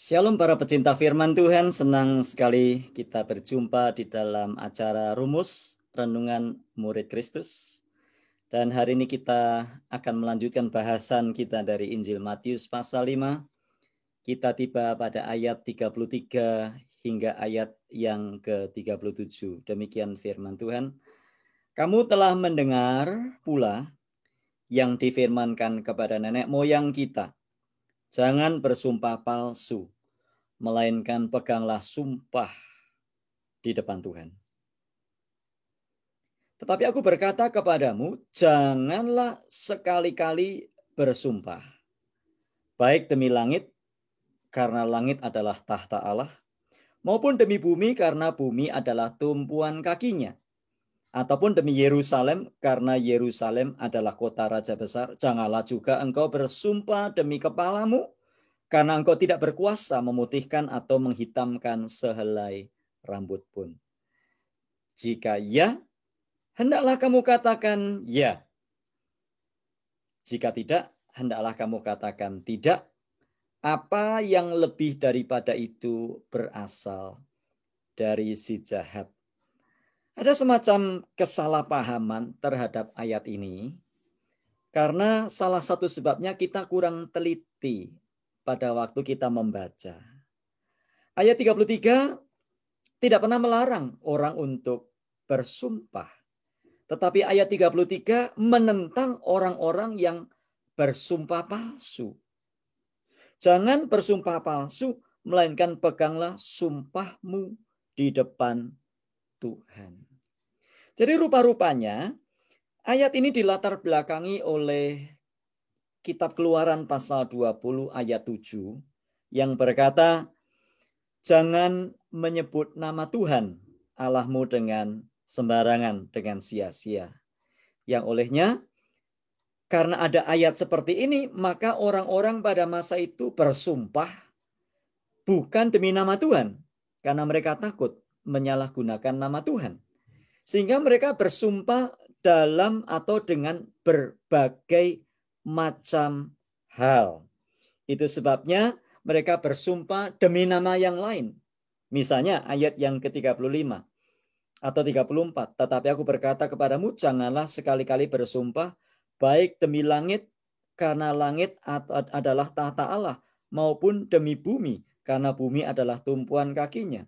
Shalom para pecinta firman Tuhan, senang sekali kita berjumpa di dalam acara Rumus Renungan Murid Kristus. Dan hari ini kita akan melanjutkan bahasan kita dari Injil Matius pasal 5. Kita tiba pada ayat 33 hingga ayat yang ke-37. Demikian firman Tuhan. Kamu telah mendengar pula yang difirmankan kepada nenek moyang kita. Jangan bersumpah palsu, melainkan peganglah sumpah di depan Tuhan. Tetapi aku berkata kepadamu, janganlah sekali-kali bersumpah, baik demi langit, karena langit adalah tahta Allah, maupun demi bumi, karena bumi adalah tumpuan kakinya, ataupun demi Yerusalem, karena Yerusalem adalah kota raja besar. Janganlah juga engkau bersumpah demi kepalamu, karena engkau tidak berkuasa memutihkan atau menghitamkan sehelai rambut pun. Jika ya, hendaklah kamu katakan ya. Jika tidak, hendaklah kamu katakan tidak. Apa yang lebih daripada itu berasal dari si jahat. Ada semacam kesalahpahaman terhadap ayat ini, karena salah satu sebabnya kita kurang teliti pada waktu kita membaca. Ayat 33 tidak pernah melarang orang untuk bersumpah. Tetapi ayat 33 menentang orang-orang yang bersumpah palsu. Jangan bersumpah palsu, melainkan peganglah sumpahmu di depan Tuhan. Jadi rupa-rupanya ayat ini dilatar belakangi oleh kitab Keluaran pasal 20 ayat 7 yang berkata, jangan menyebut nama Tuhan Allahmu dengan sembarangan, dengan sia-sia. Yang olehnya, karena ada ayat seperti ini, maka orang-orang pada masa itu bersumpah bukan demi nama Tuhan, karena mereka takut menyalahgunakan nama Tuhan. Sehingga mereka bersumpah dalam atau dengan berbagai macam hal. Itu sebabnya mereka bersumpah demi nama yang lain. Misalnya ayat yang ke-35 atau 34. Tetapi aku berkata kepadamu, janganlah sekali-kali bersumpah baik demi langit, karena langit adalah tahta Allah, maupun demi bumi, karena bumi adalah tumpuan kakinya.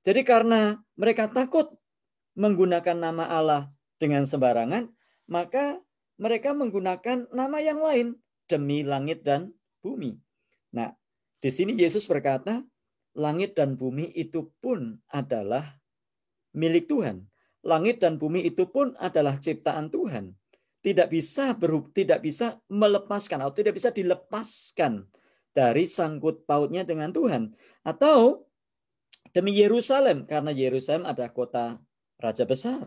Jadi karena mereka takut menggunakan nama Allah dengan sembarangan, maka mereka menggunakan nama yang lain demi langit dan bumi. Nah, di sini Yesus berkata, langit dan bumi itu pun adalah milik Tuhan. Langit dan bumi itu pun adalah ciptaan Tuhan. Tidak bisa melepaskan atau tidak bisa dilepaskan dari sangkut pautnya dengan Tuhan. Atau demi Yerusalem, karena Yerusalem adalah kota raja besar.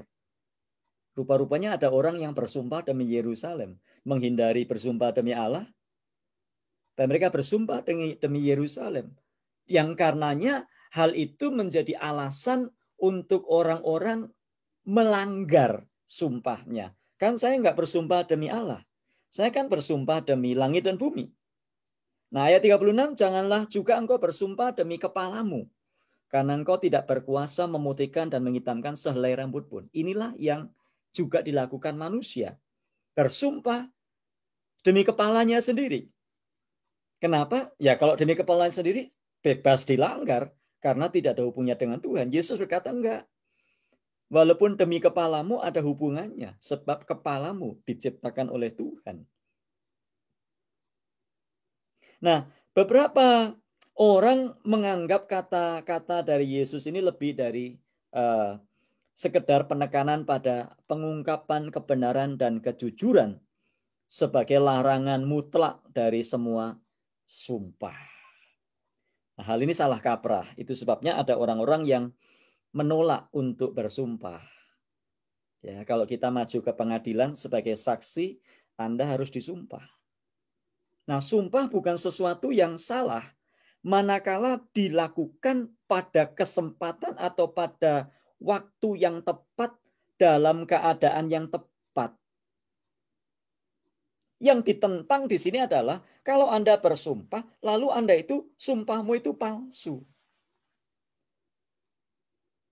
Rupa-rupanya ada orang yang bersumpah demi Yerusalem, menghindari bersumpah demi Allah, dan mereka bersumpah demi Yerusalem. Yang karenanya hal itu menjadi alasan untuk orang-orang melanggar sumpahnya. Kan saya nggak bersumpah demi Allah. Saya kan bersumpah demi langit dan bumi. Nah, ayat 36, janganlah juga engkau bersumpah demi kepalamu, karena engkau tidak berkuasa memutihkan dan menghitamkan sehelai rambut pun. Inilah yang juga dilakukan manusia. Bersumpah demi kepalanya sendiri. Kenapa? Ya kalau demi kepalanya sendiri bebas dilanggar karena tidak ada hubungannya dengan Tuhan. Yesus berkata enggak. Walaupun demi kepalamu ada hubungannya, sebab kepalamu diciptakan oleh Tuhan. Nah, beberapa orang menganggap kata-kata dari Yesus ini lebih dari sekedar penekanan pada pengungkapan kebenaran dan kejujuran sebagai larangan mutlak dari semua sumpah. Nah, hal ini salah kaprah. Itu sebabnya ada orang-orang yang menolak untuk bersumpah. Ya, kalau kita maju ke pengadilan sebagai saksi, Anda harus disumpah. Nah, sumpah bukan sesuatu yang salah, manakala dilakukan pada kesempatan atau pada waktu yang tepat dalam keadaan yang tepat. Yang ditentang di sini adalah kalau Anda bersumpah, lalu Anda itu sumpahmu itu palsu.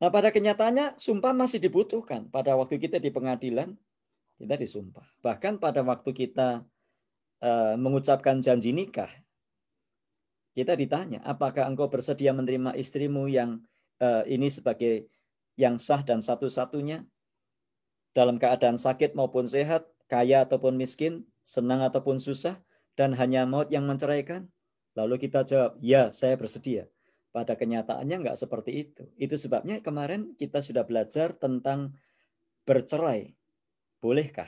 Nah, pada kenyataannya sumpah masih dibutuhkan. Pada waktu kita di pengadilan, kita disumpah. Bahkan pada waktu kita mengucapkan janji nikah, kita ditanya, apakah engkau bersedia menerima istrimu yang ini sebagai yang sah dan satu-satunya, dalam keadaan sakit maupun sehat, kaya ataupun miskin, senang ataupun susah, dan hanya maut yang menceraikan? Lalu kita jawab, ya, saya bersedia. Pada kenyataannya nggak seperti itu. Itu sebabnya kemarin kita sudah belajar tentang bercerai. Bolehkah?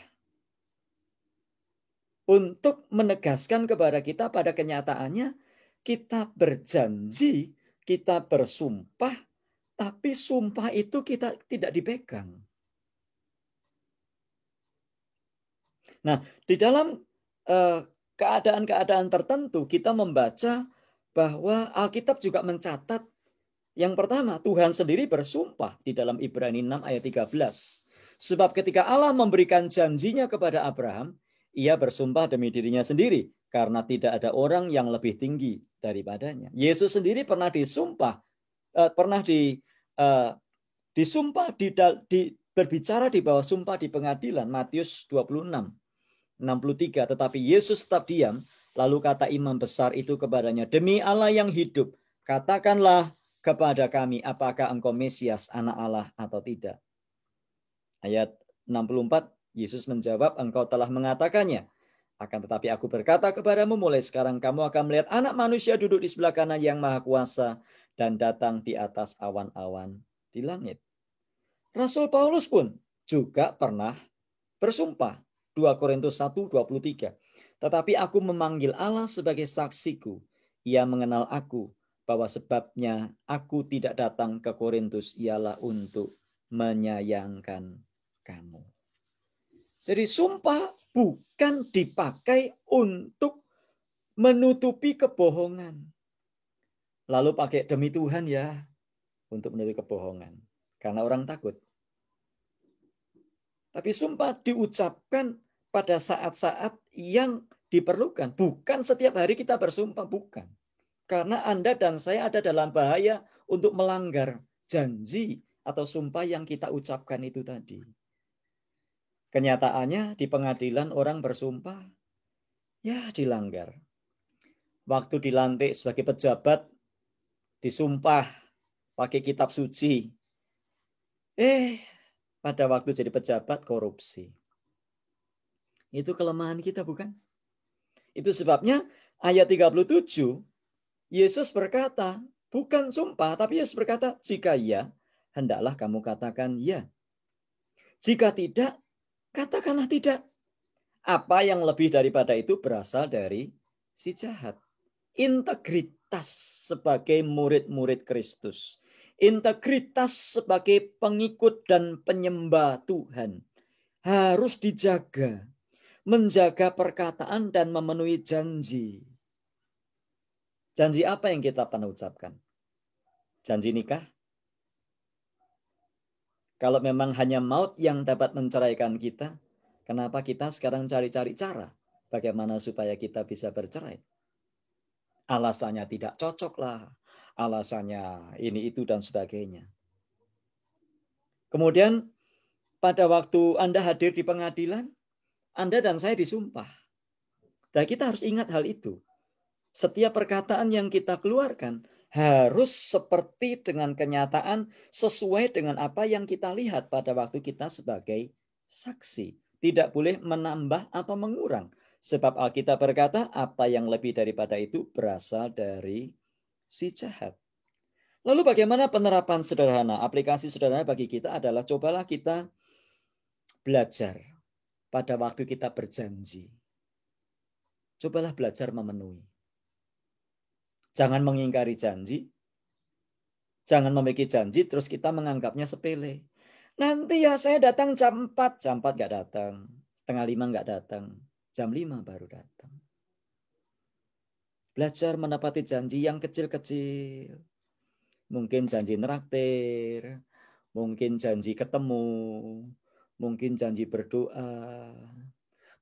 Untuk menegaskan kepada kita pada kenyataannya, kita berjanji, kita bersumpah, tapi sumpah itu kita tidak dipegang. Nah, di dalam keadaan-keadaan tertentu kita membaca bahwa Alkitab juga mencatat yang pertama, Tuhan sendiri bersumpah di dalam Ibrani 6 ayat 13. Sebab ketika Allah memberikan janjinya kepada Abraham, ia bersumpah demi dirinya sendiri karena tidak ada orang yang lebih tinggi daripadanya. Yesus sendiri pernah disumpah, disumpah berbicara di bawah sumpah di pengadilan, Matius 26:63. Tetapi Yesus tetap diam, lalu kata imam besar itu kepadanya, demi Allah yang hidup, katakanlah kepada kami, apakah engkau Mesias, anak Allah atau tidak. Ayat 64, Yesus menjawab, engkau telah mengatakannya. Akan tetapi aku berkata kepadamu, mulai sekarang kamu akan melihat anak manusia duduk di sebelah kanan yang maha kuasa dan datang di atas awan-awan di langit. Rasul Paulus pun juga pernah bersumpah. 2 Korintus 1:23. Tetapi aku memanggil Allah sebagai saksiku. Ia mengenal aku, bahwa sebabnya aku tidak datang ke Korintus ialah untuk menyayangkan kamu. Jadi sumpah bukan dipakai untuk menutupi kebohongan. Lalu pakai demi Tuhan ya, untuk menutupi kebohongan. Karena orang takut. Tapi sumpah diucapkan pada saat-saat yang diperlukan. Bukan setiap hari kita bersumpah, bukan. Karena Anda dan saya ada dalam bahaya untuk melanggar janji atau sumpah yang kita ucapkan itu tadi. Kenyataannya di pengadilan orang bersumpah, ya dilanggar. Waktu dilantik sebagai pejabat, disumpah pakai kitab suci. Pada waktu jadi pejabat korupsi. Itu kelemahan kita, bukan? Itu sebabnya ayat 37, Yesus berkata, bukan sumpah, tapi Yesus berkata, jika ya, hendaklah kamu katakan ya. Jika tidak, katakanlah tidak. Apa yang lebih daripada itu berasal dari si jahat. Integritas sebagai murid-murid Kristus. Integritas sebagai pengikut dan penyembah Tuhan. Harus dijaga. Menjaga perkataan dan memenuhi janji. Janji apa yang kita pernah ucapkan? Janji nikah? Kalau memang hanya maut yang dapat menceraikan kita, kenapa kita sekarang cari-cari cara bagaimana supaya kita bisa bercerai? Alasannya tidak cocok lah. Alasannya ini, itu, dan sebagainya. Kemudian pada waktu Anda hadir di pengadilan, Anda dan saya disumpah. Dan kita harus ingat hal itu. Setiap perkataan yang kita keluarkan harus seperti dengan kenyataan, sesuai dengan apa yang kita lihat pada waktu kita sebagai saksi. Tidak boleh menambah atau mengurang. Sebab Alkitab berkata, apa yang lebih daripada itu berasal dari si jahat. Lalu bagaimana penerapan sederhana? Aplikasi sederhana bagi kita adalah cobalah kita belajar pada waktu kita berjanji. Cobalah belajar memenuhi. Jangan mengingkari janji. Jangan memiliki janji terus kita menganggapnya sepele. Nanti ya saya datang jam 4. Jam 4 nggak datang. Setengah 5 nggak datang. Jam 5 baru datang. Belajar menepati janji yang kecil-kecil. Mungkin janji neraktir. Mungkin janji ketemu. Mungkin janji berdoa.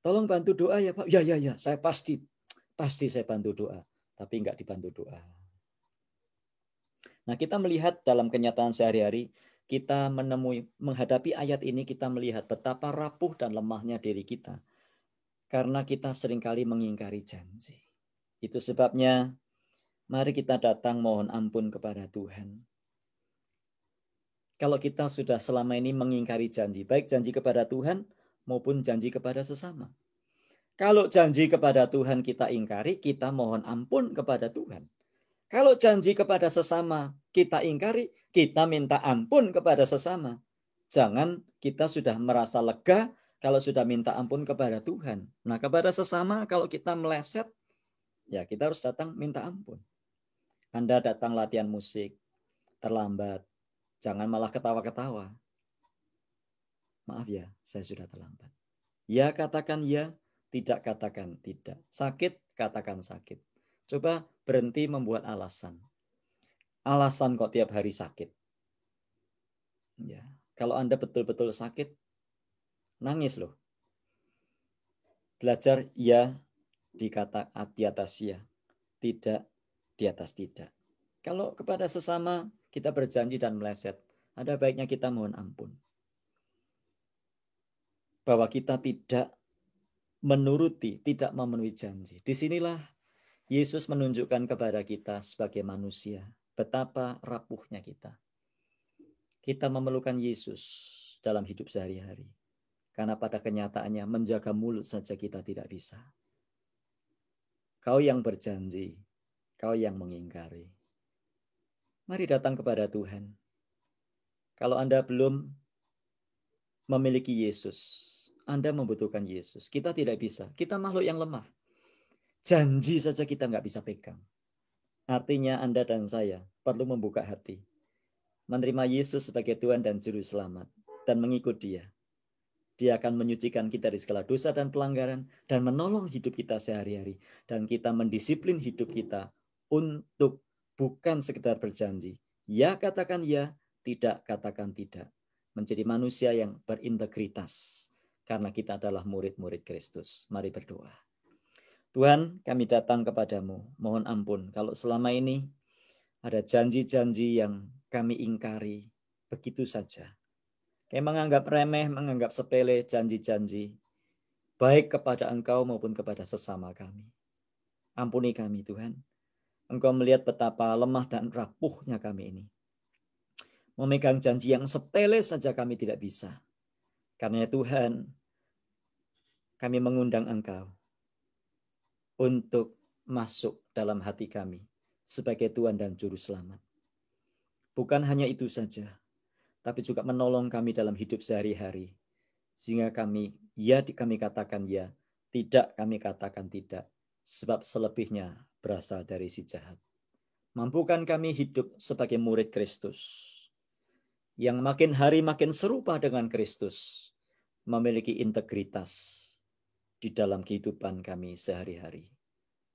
Tolong bantu doa ya Pak. Ya, saya pasti saya bantu doa. Tapi nggak dibantu doa. Nah, kita melihat dalam kenyataan sehari-hari, kita menghadapi ayat ini, kita melihat betapa rapuh dan lemahnya diri kita. Karena kita seringkali mengingkari janji. Itu sebabnya, mari kita datang mohon ampun kepada Tuhan. Kalau kita sudah selama ini mengingkari janji, baik janji kepada Tuhan maupun janji kepada sesama. Kalau janji kepada Tuhan kita ingkari, kita mohon ampun kepada Tuhan. Kalau janji kepada sesama kita ingkari, kita minta ampun kepada sesama. Jangan kita sudah merasa lega kalau sudah minta ampun kepada Tuhan. Nah, kepada sesama kalau kita meleset, ya kita harus datang minta ampun. Anda datang latihan musik, terlambat, jangan malah ketawa-ketawa. Maaf ya, saya sudah terlambat. Ya katakan ya, tidak katakan tidak. Sakit, katakan sakit. Coba berhenti membuat alasan. Alasan kok tiap hari sakit. Ya, kalau Anda betul-betul sakit, nangis loh. Belajar ya di atas ya, tidak di atas tidak. Kalau kepada sesama kita berjanji dan meleset, ada baiknya kita mohon ampun. Bahwa kita tidak menuruti, tidak memenuhi janji. Disinilah Yesus menunjukkan kepada kita sebagai manusia betapa rapuhnya kita. Kita memerlukan Yesus dalam hidup sehari-hari. Karena pada kenyataannya menjaga mulut saja kita tidak bisa. Kau yang berjanji, kau yang mengingkari. Mari datang kepada Tuhan. Kalau Anda belum memiliki Yesus, Anda membutuhkan Yesus. Kita tidak bisa. Kita makhluk yang lemah. Janji saja kita nggak bisa pegang. Artinya Anda dan saya perlu membuka hati. Menerima Yesus sebagai Tuhan dan Juru Selamat. Dan mengikut Dia. Dia akan menyucikan kita dari segala dosa dan pelanggaran. Dan menolong hidup kita sehari-hari. Dan kita mendisiplin hidup kita untuk bukan sekedar berjanji. Ya katakan ya, tidak katakan tidak. Menjadi manusia yang berintegritas. Karena kita adalah murid-murid Kristus. Mari berdoa. Tuhan, kami datang kepadamu. Mohon ampun kalau selama ini ada janji-janji yang kami ingkari begitu saja. Kami menganggap remeh, menganggap sepele janji-janji. Baik kepada Engkau maupun kepada sesama kami. Ampuni kami Tuhan. Engkau melihat betapa lemah dan rapuhnya kami ini. Memegang janji yang sepele saja kami tidak bisa. Karena Tuhan, kami mengundang Engkau untuk masuk dalam hati kami sebagai Tuhan dan Juru Selamat. Bukan hanya itu saja, tapi juga menolong kami dalam hidup sehari-hari. Sehingga kami katakan ya, tidak kami katakan tidak. Sebab selebihnya berasal dari si jahat. Mampukan kami hidup sebagai murid Kristus. Yang makin hari makin serupa dengan Kristus. Memiliki integritas di dalam kehidupan kami sehari-hari.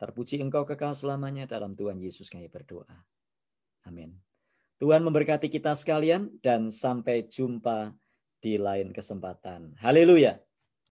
Terpuji Engkau kekal selamanya, dalam Tuhan Yesus kami berdoa. Amin. Tuhan memberkati kita sekalian dan sampai jumpa di lain kesempatan. Haleluya.